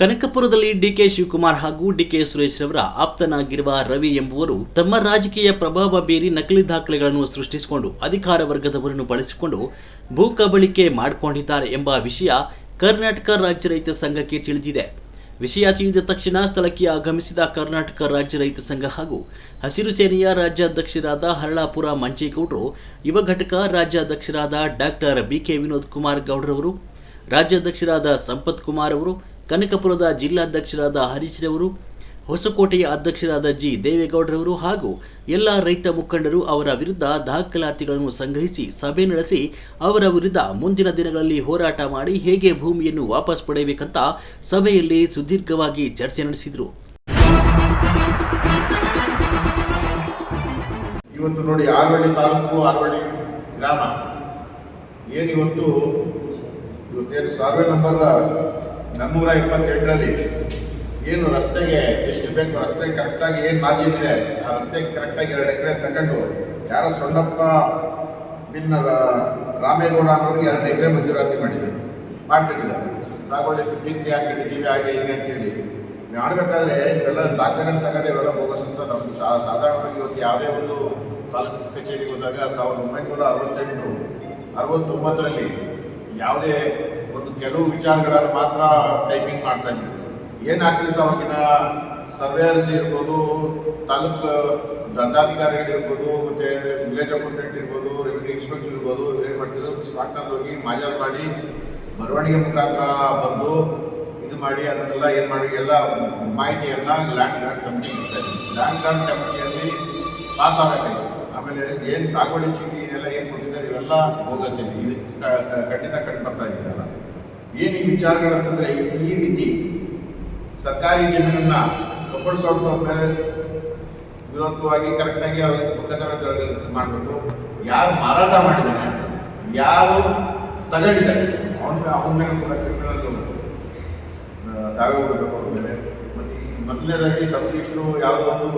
ಕನಕಪುರದಲ್ಲಿ DK Shivakumar ಹಾಗೂ DK Suresh ರವರ ಆಪ್ತನಾಗಿರುವ ರವಿ ಎಂಬುವರು ತಮ್ಮ ರಾಜಕೀಯ ಪ್ರಭಾವ ಬೀರಿ ನಕಲಿ ದಾಖಲೆಗಳನ್ನು ಸೃಷ್ಟಿಸಿಕೊಂಡು ಅಧಿಕಾರ ವರ್ಗದವರನ್ನು ಬಳಸಿಕೊಂಡು ಭೂ ಕಬಳಿಕೆ ಮಾಡಿಕೊಂಡಿದ್ದಾರೆ ಎಂಬ ವಿಷಯ ಕರ್ನಾಟಕ ರಾಜ್ಯ ರೈತ ಸಂಘಕ್ಕೆ ತಿಳಿದಿದೆ. ವಿಷಯ ತಿಳಿದ ತಕ್ಷಣ ಸ್ಥಳಕ್ಕೆ ಆಗಮಿಸಿದ ಕರ್ನಾಟಕ ರಾಜ್ಯ ರೈತ ಸಂಘ ಹಾಗೂ ಹಸಿರು ಸೇನೆಯ ರಾಜ್ಯಾಧ್ಯಕ್ಷರಾದ ಹರಳಾಪುರ ಮಂಚೇಗೌಡರು, ಯುವ ಘಟಕ ರಾಜ್ಯಾಧ್ಯಕ್ಷರಾದ ಡಾಕ್ಟರ್ ಬಿಕೆ ವಿನೋದ್ ಕುಮಾರ್ ಗೌಡ್ರವರು, ರಾಜ್ಯಾಧ್ಯಕ್ಷರಾದ ಸಂಪತ್ ಕುಮಾರ್ ಅವರು, ಕನಕಪುರದ ಜಿಲ್ಲಾಧ್ಯಕ್ಷರಾದ ಹರೀಶ್ ರವರು, ಹೊಸಕೋಟೆಯ ಅಧ್ಯಕ್ಷರಾದ ಜಿ ದೇವೇಗೌಡರವರು ಹಾಗೂ ಎಲ್ಲ ರೈತ ಮುಖಂಡರು ಅವರ ವಿರುದ್ಧ ದಾಖಲಾತಿಗಳನ್ನು ಸಂಗ್ರಹಿಸಿ ಸಭೆ ನಡೆಸಿ ಅವರ ವಿರುದ್ಧ ಮುಂದಿನ ದಿನಗಳಲ್ಲಿ ಹೋರಾಟ ಮಾಡಿ ಹೇಗೆ ಭೂಮಿಯನ್ನು ವಾಪಸ್ ಪಡೆಯಬೇಕಂತ ಸಭೆಯಲ್ಲಿ ಸುದೀರ್ಘವಾಗಿ ಚರ್ಚೆ ನಡೆಸಿದರು. ಇವತ್ತು ನೋಡಿ, ಆರವಳ್ಳಿ ತಾಲೂಕು, ಆರವಳ್ಳಿ ಗ್ರಾಮ ಇವತ್ತೇನು ಸರ್ವೆ ನಂಬರ್ 428ರಲ್ಲಿ ಏನು ರಸ್ತೆಗೆ ಎಷ್ಟು ಬೇಕು, ರಸ್ತೆ ಕರೆಕ್ಟಾಗಿ ಏನು ಮಾರ್ಜಿನ್ ಇದೆ, ಆ ರಸ್ತೆಗೆ ಕರೆಕ್ಟಾಗಿ 2 ಎಕರೆ ತಗೊಂಡು ಯಾರೋ ಸೊಂಡಪ್ಪ ಬಿನ್ ರಾಮೇಗೌಡ ಅನ್ನೋರಿಗೆ 2 ಎಕರೆ ಮಂಜೂರಾತಿ ಮಾಡ್ಕೊಂಡಿದ್ದಾರೆ. ಸಾಗುವಳಿ 53 ಹಾಕಿಟ್ಟಿದ್ದೀವಿ, ಹಾಗೆ ಹೀಗೆ ಅಂತೇಳಿ ಮಾಡಬೇಕಾದ್ರೆ ಇವೆಲ್ಲ ದಾಖಲೆಗಳು ತಗೊಂಡು ಇವೆಲ್ಲ ಬೋಗಸ್ ಅಂತ ನಮ್ಗೆ ಸಾಧಾರಣವಾಗಿ ಇವತ್ತು ಯಾವುದೇ ಒಂದು ತಾಲೂಕು ಕಚೇರಿಗೆ ಹೋದಾಗ 1968, 69ರಲ್ಲಿ ಯಾವುದೇ ಒಂದು ಕೆಲವು ವಿಚಾರಗಳನ್ನು ಮಾತ್ರ ಟೈಪಿಂಗ್ ಮಾಡ್ತಾ ಇದ್ದೀವಿ. ಏನಾಗ್ತಿತ್ತು ಅವಾಗಿನ ಸರ್ವೇಯರ್ಸ್ ಇರ್ಬೋದು, ತಾಲೂಕು ದಂಡಾಧಿಕಾರಿಗಳಿರ್ಬೋದು, ಮತ್ತು ವಿಲೇಜ್ ಅಕೌಂಟೆಂಟ್ ಇರ್ಬೋದು, ರೆವಿನ್ಯೂ ಇನ್ಸ್ಪೆಕ್ಟರ್ ಇರ್ಬೋದು, ಏನು ಮಾಡ್ತಿದ್ರು, ಸ್ಪಾಟ್ನಲ್ಲಿ ಹೋಗಿ ಮಾಜರ್ ಮಾಡಿ ಬರವಣಿಗೆ ಮುಖಾಂತರ ಬಂದು ಇದು ಮಾಡಿ ಅದನ್ನೆಲ್ಲ ಏನು ಮಾಡಿ ಎಲ್ಲ ಮಾಹಿತಿಯನ್ನು ಲ್ಯಾಂಡ್ ಗ್ರಾಂಟ್ ಕಮಿಟಿಗೆ ಇರ್ತಾಯಿದ್ರು. ಲ್ಯಾಂಡ್ ಗ್ರಾಂಟ್ ಕಮಿಟಿಯಲ್ಲಿ ಪಾಸ್ ಆಗಬೇಕಾಯಿತು. ಆಮೇಲೆ ಏನು ಸಾಗುವಳಿ ಚೀಟಿ ಇದೆಲ್ಲ ಏನು ಕೊಟ್ಟಿದ್ದಾರೆ ಇವೆಲ್ಲ ಬೋಗಸ್ ಇದೆ. ಇದು ಖಂಡಿತ ಕಂಡು ಬರ್ತಾ ಇದ್ದೀನಲ್ಲ. ಏನು ಈ ವಿಚಾರಗಳಂತಂದರೆ, ಈ ರೀತಿ ಸರ್ಕಾರಿ ಜಮೀನನ್ನು ಕಬಳಿಸೋದ್ರ ಮೇಲೆ ವಿರೋಧವಾಗಿ ಕರೆಕ್ಟಾಗಿ ಅವ್ರಿಗೆ ಮೊಕದ್ದಮೆ ಮಾಡಬೇಕು. ಯಾರು ಮಾರಾಟ ಮಾಡಿದ್ದಾನೆ, ಯಾರು ತಗೊಂಡಿದ್ದಾರೆ ಅವನ ಮೇಲೆ ಕೂಡ ಕ್ರಿಮಿನಲ್ ದಾವೆ ಕೊಡಬೇಕು ಅವ್ರ ಮೇಲೆ. ಮತ್ತು ಈ ಮೊದಲನೇದಾಗಿ ಸಬ್ಸಿಡಿಸ್ಟು ಯಾವುದೋ ಒಂದು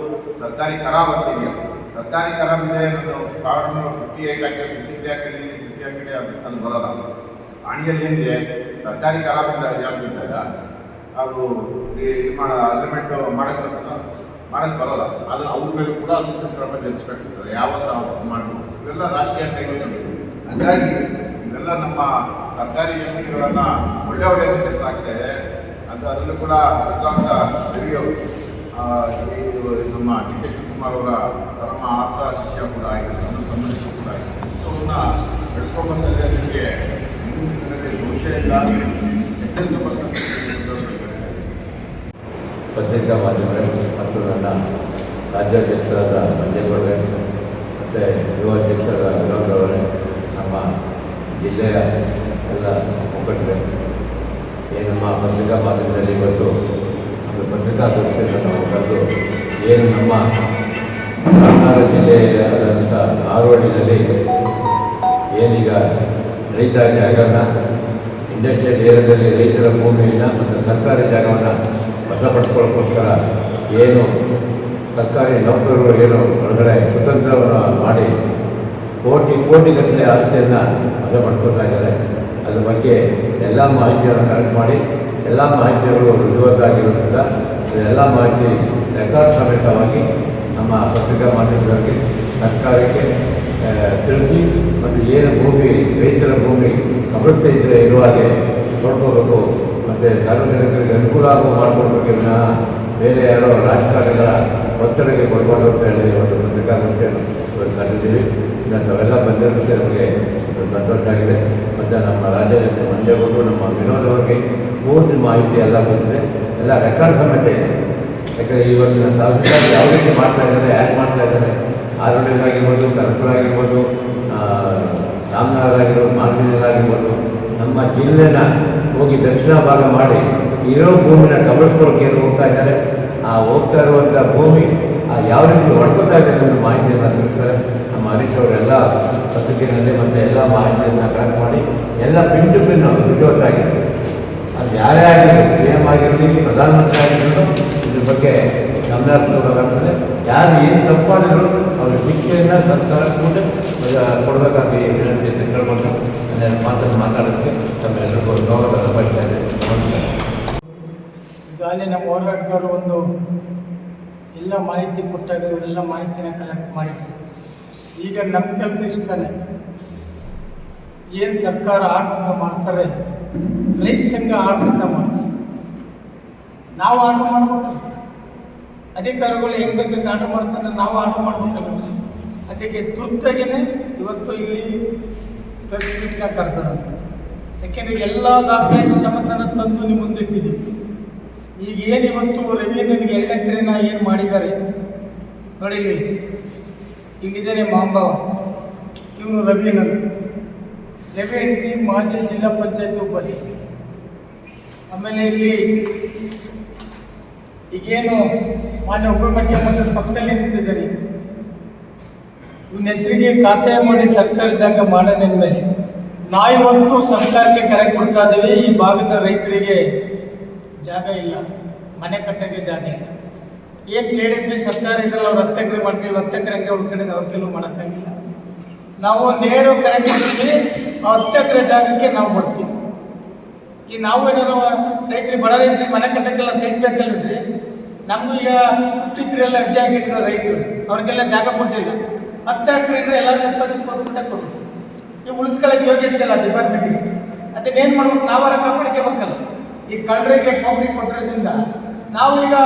ಸರ್ಕಾರಿ ಖರಾಬ್ ಅಂತಿದೆಯಲ್ಲ, ಸರ್ಕಾರಿ ಖರಾಬ್ ಇದೆ, ನಾವು 58 ಹಾಕಿ 53 ಹಾಕಿದ್ದೀವಿ, 50 ಹಾಕಿದೆ, ಅದು ಬರೋಲ್ಲ. ಪಾಣಿಯಲ್ಲಿ ಏನಿದೆ ಸರ್ಕಾರಿ ಖರಾಬಿಂದ ಯಾಕಿದ್ದಾಗ ಅದು ಅಗ್ರಿಮೆಂಟ್ ಮಾಡೋಕ್ಕೆ ಬರೋಲ್ಲ. ಅದು ಅವ್ರ ಮೇಲೆ ಕೂಡ ಶಿಸ್ತು ಕ್ರಮ ಜರುಗಿಸ್ಬೇಕಾಗ್ತದೆ. ಯಾವತ್ತು ನಾವು ಮಾಡಬೇಕು, ಇವೆಲ್ಲ ರಾಜಕೀಯ ಕೈಗೊಳ್ಳಬೇಕು. ಹಾಗಾಗಿ ಇವೆಲ್ಲ ನಮ್ಮ ಸರ್ಕಾರಿ ಜಮೀನುಗಳನ್ನು ಒಳ್ಳೆ ಕೆಲಸ ಆಗ್ತಾಯಿದೆ ಅಂತ. ಅದರಲ್ಲೂ ಕೂಡ ಹೆಸರಾಂತ ರವಿ ನಮ್ಮ ಡಿ ಕೆ ಶಿವಕುಮಾರ್ ಅವರ ಪರಮ ಆಪ್ತ ಶಿಷ್ಯ ಕೂಡ ಆಗಿದೆ, ಸಂಬಂಧಿಸಿ ಕೂಡ ಆಗಿದೆ. ಅವ್ರನ್ನ ಬೆಳೆಸ್ಕೊಂಡ್ಬಂದರೆ ನಿಮಗೆ ಭವಿಷ್ಯ ಇಲ್ಲ. ಪತ್ರಿಕಾ ಮಾಧ್ಯಮಗಳೇ ಮತ್ತು ನನ್ನ ರಾಜ್ಯಾಧ್ಯಕ್ಷರಾದ ಮಂಜೇಗೌಡರೇ ಮತ್ತು ಯುವ ಅಧ್ಯಕ್ಷರಾದ ವಿನೋದ್ರವರೇ, ನಮ್ಮ ಜಿಲ್ಲೆಯ ಎಲ್ಲ ಮುಖಂಡರೇ, ನಮ್ಮ ಪತ್ರಿಕಾ ಮಾಧ್ಯಮದಲ್ಲಿ ಇವತ್ತು ಒಂದು ಪತ್ರಿಕಾಗೋಷ್ಠಿಯನ್ನು ನಾವು ಕರೆದು ಏನು ನಮ್ಮ ರಾಮನಗರ ಜಿಲ್ಲೆಯಾದಂಥ ಆರವಳ್ಳಿನಲ್ಲಿ ಏನೀಗ ರೈತ ಜಾಗನ ಇಂಡಸ್ಟ್ರಿಯಲ್ ಏರಿಯಾದಲ್ಲಿ ರೈತರ ಭೂಮಿಯನ್ನು ಮತ್ತು ಸರ್ಕಾರಿ ಜಾಗವನ್ನು ವಶಪಡಿಸ್ಕೊಳ್ಳೋಕ್ಕೋಸ್ಕರ ಏನು ಸರ್ಕಾರಿ ನೌಕರರು ಏನು ಹೊರಗಡೆ ಸ್ವತಂತ್ರವನ್ನು ಮಾಡಿ ಕೋಟಿಗಟ್ಟಲೆ ಆಸ್ತಿಯನ್ನು ವಶಪಡಿಸ್ಕೊಳ್ತಾ ಇದ್ದಾರೆ. ಅದ್ರ ಬಗ್ಗೆ ಎಲ್ಲ ಮಾಹಿತಿಯನ್ನು ಕಲೆಕ್ಟ್ ಮಾಡಿ ಎಲ್ಲ ಮಾಹಿತಿಗಳು ರುಜುವಾತಾಗಿರೋದ್ರಿಂದ ಎಲ್ಲ ಮಾಹಿತಿ ರೆಕಾರ್ಡ್ ಸಮೇತವಾಗಿ ನಮ್ಮ ಪತ್ರಿಕಾ ಮಾಧ್ಯಮಗಳಿಗೆ ಸರ್ಕಾರಕ್ಕೆ ತಿಳಿಸಿ, ಮತ್ತು ಏನು ಭೂಮಿ ರೈತರ ಭೂಮಿ ಕಬಳಿಸ್ತಾ ಇದ್ದರೆ ಇರುವಾಗೆ ನೋಡ್ಕೋಬೇಕು, ಮತ್ತು ಸಾರ್ವಜನಿಕರಿಗೆ ಅನುಕೂಲ ಆಗೋ ಮಾಡಿಕೊಡ್ಬೇಕಿನ್ನ ಬೇರೆ ಯಾರೋ ರಾಜಕಾರಣಿಗಳ ಒತ್ತಡಕ್ಕೆ ಕೊಡಬಾರ್ದು ಅಂತ ಹೇಳಿ ಒಂದು ಪತ್ರಿಕಾಗೋಷ್ಠಿಯನ್ನು ಇವತ್ತು ಕರೆದಿದ್ದೀವಿ. ತಾವೆಲ್ಲ ಬಂದಿರೋದಕ್ಕೆ ನಮಗೆ ಸಂತೋಷ ಆಗಿದೆ. ಮತ್ತು ನಮ್ಮ ರಾಜ್ಯಾಧ್ಯಕ್ಷ ಮಂಜೇಗೌಡರು, ನಮ್ಮ ವಿನೋದ್ ಅವರಿಗೆ ಪೂರ್ತಿ ಮಾಹಿತಿ ಎಲ್ಲ ಬಂದಿದೆ, ಎಲ್ಲ ರೆಕಾರ್ಡ್ ಸಮೇತ ಇದೆ. ಯಾಕಂದರೆ ಇವತ್ತಿನ ತಹಸೀಲ್ದಾರ್ ಯಾವ ರೀತಿ ಮಾಡ್ತಾ ಇದ್ದಾರೆ, ಯಾಕೆ ಮಾಡ್ತಾ ಇದ್ದಾರೆ, ಆರೋಗ್ಯದಾಗಿರ್ಬೋದು, ಕನಕಪುರ ಆಗಿರ್ಬೋದು, ರಾಮನಗರ ಆಗಿರ್ಬೋದು, ಮಾರ್ಜಿನಲ್ಲಾಗಿರ್ಬೋದು, ನಮ್ಮ ಜಿಲ್ಲೆನ ಹೋಗಿ ದಕ್ಷಿಣ ಭಾಗ ಮಾಡಿ ಇರೋ ಭೂಮಿನ ಕಬಳಿಸ್ಕೊಳ್ಳೋಕೆ ಏನು ಹೋಗ್ತಾ ಇದ್ದಾರೆ, ಆ ಹೋಗ್ತಾ ಇರುವಂಥ ಭೂಮಿ ಯಾವ ರೀತಿ ಹೊಡ್ಕೊತಾ ಇದ್ದಾರೆ ಅನ್ನೋ ಮಾಹಿತಿಯನ್ನು ತಿಳಿಸ್ತಾರೆ. ನಮ್ಮ ಹರೀಶ್ ಅವರೆಲ್ಲ ಪತ್ರಿಕೆಯಲ್ಲಿ ಮತ್ತು ಎಲ್ಲ ಮಾಹಿತಿಯನ್ನು ಕಲೆಕ್ಟ್ ಮಾಡಿ ಎಲ್ಲ ಪಿನ್ ಟು ಪಿನ್ ರುಜುವಾತಾಗಿದೆ. ಅದು ಯಾರೇ ಆಗಿರಲಿ, CM ಆಗಿರಲಿ, ಪ್ರಧಾನಮಂತ್ರಿ ಆಗಿರೋದು ಇದ್ರ ಬಗ್ಗೆ ಗಮನ ಹರಿಸ್ಕೊಡೋದಾಗ್ತದೆ. ಯಾರು ಏನು ತಪ್ಪಾದರೂ ಅವ್ರ ಶಿಕ್ಷೆಯನ್ನು ಸರ್ಕಾರ ಕೂಡ ಕೊಡಬೇಕಾಗಿ ವಿನಂತಿ ತಿಳ್ಕೊಂಡು ಮಾತನ್ನು ಮಾತಾಡೋದಕ್ಕೆ ತಮ್ಮೆಲ್ಲರಿಗೂ ಸ್ವಾಗತ ಬಯಸ್ತಾ ಇದೆ. ನಮಸ್ಕಾರ. ಶಾಲೆ ನಮ್ಮ ಹೋರಾಟಗಾರರು ಒಂದು ಎಲ್ಲ ಮಾಹಿತಿ ಕೊಟ್ಟಾಗ ಇವರೆಲ್ಲ ಮಾಹಿತಿನ ಕಲೆಕ್ಟ್ ಮಾಡಿದ್ರು. ಈಗ ನಮ್ಮ ಕೆಲಸ ಇಷ್ಟನೇ, ಏನು ಸರ್ಕಾರ ಆಡಳಿತ ಮಾಡ್ತಾರೆ, ರೈತ ಸಂಘ ಆಡಳಿತ ಮಾಡ್ತಾರೆ, ನಾವು ಆರ್ಡರ್ ಮಾಡ್ಬೇಕಲ್ಲ. ಅಧಿಕಾರಿಗಳು ಹೆಂಗೆ ಬೇಕಾಗಿ ಆರ್ಡರ್ ಮಾಡ್ತಾರೆ, ನಾವು ಆರ್ಡರ್ ಮಾಡ್ಬೇಕಲ್ಲ. ಅದಕ್ಕೆ ತುರ್ತಾಗಿಯೇ ಇವತ್ತು ಇಲ್ಲಿ ಪ್ರೆಸ್ ಮೀಟ್ನ ಕರ್ತಾರಂತೆ. ಯಾಕೆಂದರೆ ಎಲ್ಲ ದಾಖಲೆ ಸಮಾಧಾನ ತಂದು ನಿಮ್ಮ ಮುಂದಿಟ್ಟಿದ್ದೀವಿ. ಈಗ ಏನು ಇವತ್ತು ರವಿ ನನಗೆ 2 ಎಕರೆನ ಏನು ಮಾಡಿದ್ದಾರೆ ನೋಡಿ, ಇಲ್ಲಿದ್ದೇನೆ ಮಾಂಬವ, ಇವನು ರವಿ ಹೆಂಡತಿ ಮಾಜಿ ಜಿಲ್ಲಾ ಪಂಚಾಯತಿ ಉಪಾಧ್ಯಕ್ಷ. ಆಮೇಲೆ ಇಲ್ಲಿ ಈಗೇನು ಮಾನ್ಯ ಉಪಮುಖ್ಯಮಂತ್ರಿ ಪಕ್ಕದಲ್ಲಿ ನಿಂತಿದ್ದಾರೆ, ಇವನ ಹೆಸರಿಗೆ ಖಾತೆ ಮಾಡಿ ಸರ್ಕಾರಿ ಜಾಗ ಮಾಡೋಣ ಮೇಲೆ ನಾವಿವತ್ತು ಸರ್ಕಾರಕ್ಕೆ ಕರೆ ಕೊಡ್ತಾ ಇದ್ದೀವಿ. ಈ ಭಾಗದ ರೈತರಿಗೆ ಜಾಗ ಇಲ್ಲ, ಮನೆ ಕಟ್ಟಕ್ಕೆ ಜಾಗ ಇಲ್ಲ. ಏನು ಕೇಳಿದ್ವಿ, ಸರ್ಕಾರ ಇದ್ರಲ್ಲಿ ಅವ್ರು 10 ಎಕರೆ ಮಾಡ್ತೀವಿ, 10 ಎಕರೆ ಹಂಗೆ ಉಳ್ಕೊಂಡಿದ್ದು ಅವ್ರ ಕೆಲವು ಮಾಡೋಕ್ಕಾಗಿಲ್ಲ. ನಾವು ನೇರ ಕರೆ ಕೊಡ್ತೀವಿ, ಆ 10 ಎಕರೆ ಜಾಗಕ್ಕೆ ನಾವು ಬರ್ತೀವಿ. ಈಗ ನಾವು ಏನಾರು ರೈತರಿಗೆ, ಬಡ ರೈತರಿಗೆ ಮನೆ ಕಟ್ಟಕ್ಕೆಲ್ಲ ಸೈಟ್ ಬೇಕಲ್ರಿ. ನಮಗೂ ಈಗ 53 ಎಲ್ಲ ಅರ್ಜಿ ಆಗಿಟ್ಟಿದ್ದಾರೆ ರೈತರು, ಅವ್ರಿಗೆಲ್ಲ ಜಾಗ ಕೊಟ್ಟಿಲ್ಲ. 10 ಎಕರೆಯಿಂದ ಎಲ್ಲರೂ 20-20 ಗುಂಟೆ ಕೊಡ್ತೀವಿ. ಈಗ ಉಳಿಸ್ಕೊಳ್ಳೋಕೆ ಯೋಗ್ಯತೆ ಇಲ್ಲ ಡಿಪಾರ್ಟ್ಮೆಂಟಿಗೆ. ಅದನ್ನೇನು ಮಾಡ್ಬೇಕು, ನಾವಾರ ಕಾಪಾಡ್ಕೋಬೇಕಲ್ಲ. ಈ ಕಳ್ಳರಿಗೆ ಪಬ್ಲಿಕ್ ಕೊಟ್ಟಿರೋದ್ರಿಂದ ನಾವು ಈಗ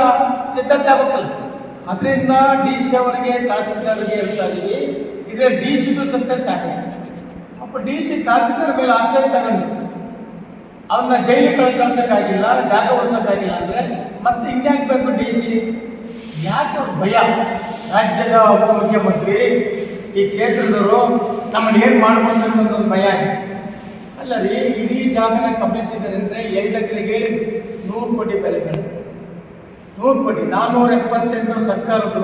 ಸಿದ್ಧತೆ ಆಗ್ಬೇಕಲ್ಲ. ಅದರಿಂದ DC ಅವರಿಗೆ, ತಹಸೀಲ್ದಾರ್ಗೆ ಹೇಳ್ತಾ ಇದ್ದೀವಿ, ಇದ್ರೆ DCಗೂ ಸತ್ಯ ಸಾಕು. ಅಪ್ಪ DC ತಹಸೀಲ್ದಾರ್ ಮೇಲೆ ಆಕ್ಷೇಪ ತಗೊಂಡು ಅವ್ರನ್ನ ಜೈಲಿಗೆ ಕಳ್ಸೋಕ್ಕಾಗಿಲ್ಲ, ಜಾಗ ಉಳಿಸೋಕ್ಕಾಗಿಲ್ಲ ಅಂದರೆ ಮತ್ತೆ ಇನ್ಯಾಕಬೇಕು DC? ಯಾಕೆ ಅವ್ರ ಭಯ? ರಾಜ್ಯದ ಉಪಮುಖ್ಯಮಂತ್ರಿ, ಈ ಕ್ಷೇತ್ರದವರು ನಮ್ಮನ್ನು ಏನು ಮಾಡ್ಬೋದು ಅನ್ನೋದು ಭಯ ಇದೆ. ಅಲ್ಲ ರೀ, ಇಡೀ ಜಾಗನ ಕಬ್ಬಿಸಿದ್ದಾರೆ ಅಂದರೆ 2 ಎಕರೆಗೆ ಹೇಳಿ 100 ಕೋಟಿ ಬೆಲೆ ಬೀಳುತ್ತೆ. 100 ಕೋಟಿ, 478 ಸರ್ಕಾರದ್ದು.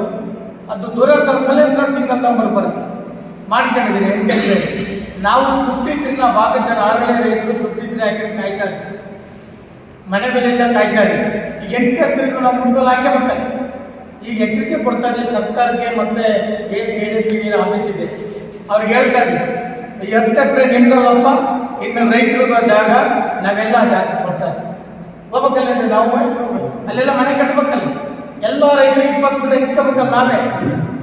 ಅದು ದುರಸ್ತರ ಮೇಲೆ ಇನ್ನೊಂದು ಸಿಂಗಲ್ ನಂಬರ್ ಬರುತ್ತೆ. ಮಾಡ್ಕೊಂಡಿದ್ದೀರಿ 8 ಎಕರೆ. ನಾವು 53 ನಾವು ಭಾಗ ಜನ 6 ರೈತರು 53 ಹಾಕಿ ಕಾಯ್ತಾರೆ, ಮನೆಗಳೆಲ್ಲ ಕಾಯ್ತಾರೆ. ಈಗ 8 ಎಕರೆಗೂ ನಾವು ಮುಂದಲ್ಲ ಹಾಕಬೇಕಲ್ಲ. ಈಗ ಎಚ್ಚರಿಕೆ ಕೊಡ್ತಾ ಇದ್ದೀವಿ ಸರ್ಕಾರಕ್ಕೆ, ಮತ್ತೆ ಏನು KDP ಆಫೀಸ್ ಇದೆ ಅವ್ರಿಗೆ ಹೇಳ್ತಾ ಇದ್ದೀವಿ, 10 ಎಕರೆ ನಿಮ್ದಲ್ಲಪ್ಪ, ಇನ್ನು ರೈತರದ ಜಾಗ ನಾವೆಲ್ಲ ಜಾಗ ಕೊಡ್ತಾರೆ ಹೋಗ್ಬೇಕಲ್ಲ. ನಾವು ಅಲ್ಲೆಲ್ಲ ಮನೆ ಕಟ್ಟಬೇಕಲ್ಲ. ಎಲ್ಲ ರೈತರಿಗೆ 20 ಗುಂಟೆ ಹಂಚ್ಕೋಬೇಕಲ್ಲ ನಾವೇ.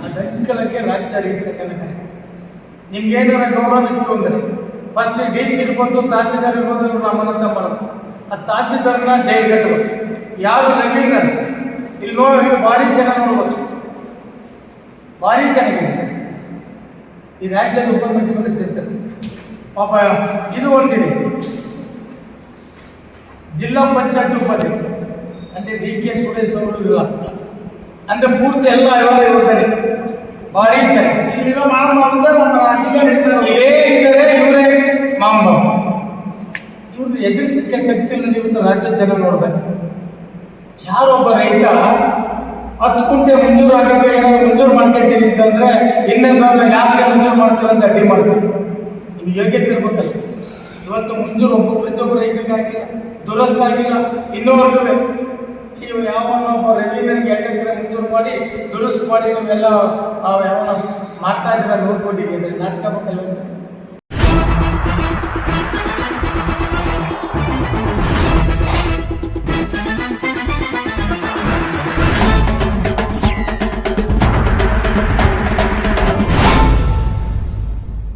ಅದು ಹಂಚ್ಕೊಳ್ಳೋಕ್ಕೆ ರಾಜ್ಯ ರೈತಸಂಘನ ಕರೆ. ನಿಮ್ಗೇನಾರ ಗೌರವ ಇತ್ತು ಅಂದರೆ ಫಸ್ಟ್ DC ಇರ್ಬೋದು, ತಹಸೀಲ್ದಾರ್ ಇರ್ಬೋದು, ಇವ್ರು ಅಮಾನತ ಮಾಡೋದು. ಆ ತಹಸೀಲ್ದಾರ್ನ ಜೈಲು ಕಟ್ಟಬೇಕು. ಯಾರು ರವೀಂದ್ರ ಇಲ್ಲಿ ನೋಡಿ, ಭಾರಿ ಜನ ನೋಡ್ಬೋದು, ಭಾರಿ ಚೆನ್ನಾಗಿದೆ ಈ ರಾಜ್ಯದ ಉಪಮುಖ್ಯಮಂತ್ರಿ ಚಿಂತನೆ. ಪಾಪ ಇದು ಒಂದಿದೆ, ಜಿಲ್ಲಾ ಪಂಚಾಯತ್ ಉಪಾಧ್ಯಕ್ಷ ಅಂದರೆ DK ಸುರೇಶ್ ಅವರು ಇಲ್ಲ ಅಂದರೆ ಪೂರ್ತಿ ಎಲ್ಲ ವ್ಯವಹಾರ ಇರ್ತಾರೆ. ಭಾರಿ ಚೆನ್ನಾಗಿ ಇಲ್ಲಿರೋ ಮಾಂಬ ಜಿಲ್ಲೆ ನಡೀತಾರೆ, ಏನಿದ್ದಾರೆ ಇವರೇ ಮಾಂಬ. ಇವ್ರು ಎದುರಿಸಕ್ಕೆ ಶಕ್ತಿ ಇಲ್ಲ. ಇವತ್ತು ರಾಜ್ಯದ ಜನ ನೋಡ್ಬೇಕು, ಯಾರೊಬ್ಬ ರೈತ 10 ಗುಂಟೆ ಮಂಜೂರು ಆಗಕ್ಕೆ ಏನಾದ್ರು ಮಂಜೂರು ಮಾಡ್ಕೊತೀನಿ ಅಂತಂದ್ರೆ ಇನ್ನೊಂದು ಯಾಕೆ ಮಂಜೂರು ಮಾಡ್ತಾರೆ ಅಂತ ಅಡ್ಡಿ ಮಾಡ್ತಾರೆ. ನಿಮ್ಗೆ ಯೋಗ್ಯತೆ ಇರ್ಬೇಕಲ್ಲ. ಇವತ್ತು ಮುಂಜೂರು ಪ್ರತಿಯೊಬ್ಬರು ರೈತರಿಗೆ ಆಗಿಲ್ಲ, ದುರಸ್ತ ಆಗಿಲ್ಲ, ಇನ್ನೂವರೆಗೂ ಇವ್ರು ಯಾವನೊಬ್ಬ ರವೀಂದ್ರನಿಗೆ 2 ಎಕರೆ ಮುಂಜೂರು ಮಾಡಿ ದುರಸ್ತು ಮಾಡಿ ನಾವೆಲ್ಲ ಯಾವನ ಮಾಡ್ತಾ ಇದ್ರೆ 100 ಕೋಟಿಗೆ ನಾಚ್ಕೋಬೇಕಲ್ಲ.